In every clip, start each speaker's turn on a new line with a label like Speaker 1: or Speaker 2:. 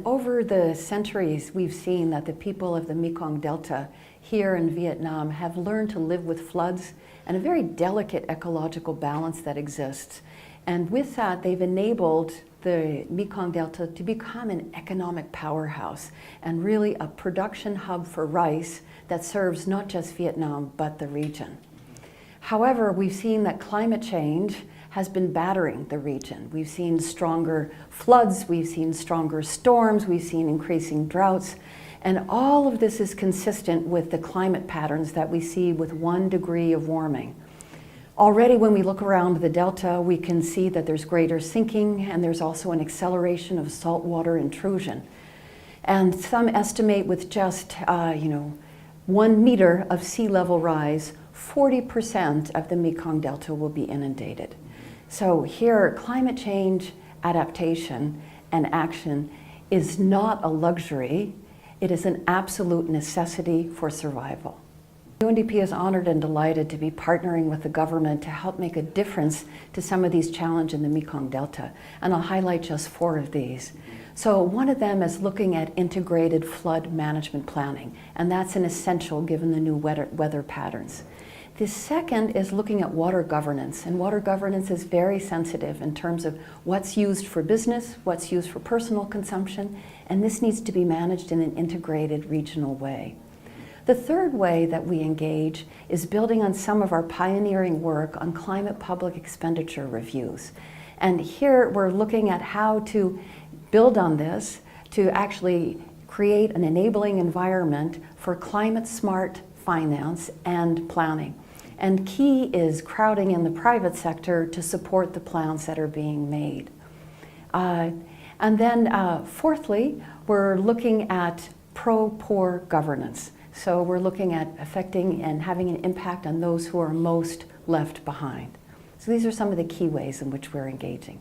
Speaker 1: over the centuries, we've seen that the people of the Mekong Delta here in Vietnam have learned to live with floods and a very delicate ecological balance that exists. And with that, they've enabled the Mekong Delta to become an economic powerhouse and really a production hub for rice that serves not just Vietnam, but the region. However, we've seen that climate change has been battering the region. We've seen stronger floods, we've seen stronger storms, we've seen increasing droughts, and all of this is consistent with the climate patterns that we see with 1 degree of warming. Already when we look around the Delta, we can see that there's greater sinking and there's also an acceleration of saltwater intrusion. And some estimate with just 1 meter of sea level rise, 40% of the Mekong Delta will be inundated. So here, climate change, adaptation, and action is not a luxury, it is an absolute necessity for survival. UNDP is honored and delighted to be partnering with the government to help make a difference to some of these challenges in the Mekong Delta, and I'll highlight just 4 of these. So one of them is looking at integrated flood management planning, and that's an essential given the new weather patterns. The second is looking at water governance, and water governance is very sensitive in terms of what's used for business, what's used for personal consumption, and this needs to be managed in an integrated regional way. The third way that we engage is building on some of our pioneering work on climate public expenditure reviews. And here we're looking at how to build on this to actually create an enabling environment for climate smart finance and planning. And key is crowding in the private sector to support the plans that are being made. And then fourthly, we're looking at pro-poor governance. So we're looking at affecting and having an impact on those who are most left behind. So these are some of the key ways in which we're engaging.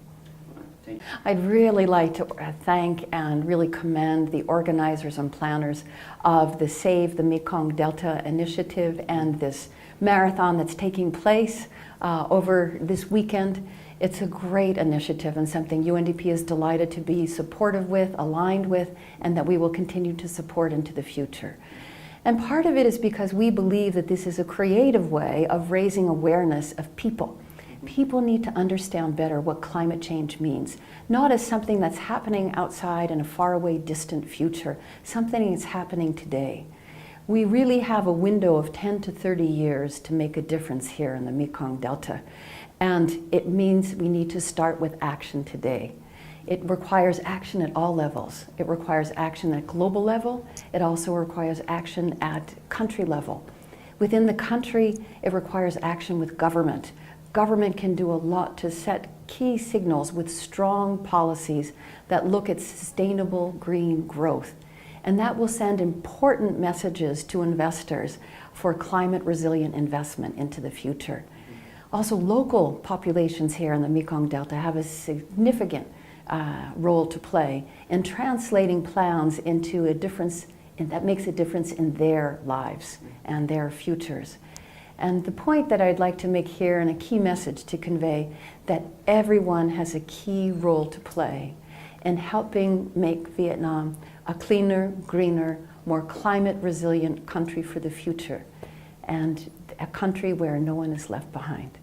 Speaker 1: I'd really like to thank and really commend the organizers and planners of the Save the Mekong Delta initiative and this marathon that's taking place over this weekend. It's a great initiative and something UNDP is delighted to be supportive with, aligned with, and that we will continue to support into the future. And part of it is because we believe that this is a creative way of raising awareness of people. People need to understand better what climate change means, not as something that's happening outside in a faraway, distant future, something that's happening today. We really have a window of 10 to 30 years to make a difference here in the Mekong Delta. And it means we need to start with action today. It requires action at all levels. It requires action at global level. It also requires action at country level. Within the country, it requires action with government. Government can do a lot to set key signals with strong policies that look at sustainable green growth. And that will send important messages to investors for climate resilient investment into the future. Also, local populations here in the Mekong Delta have a significant role to play in translating plans into a difference that makes a difference in their lives and their futures. And the point that I'd like to make here, and a key message to convey, that everyone has a key role to play in helping make Vietnam a cleaner, greener, more climate resilient country for the future, and a country where no one is left behind.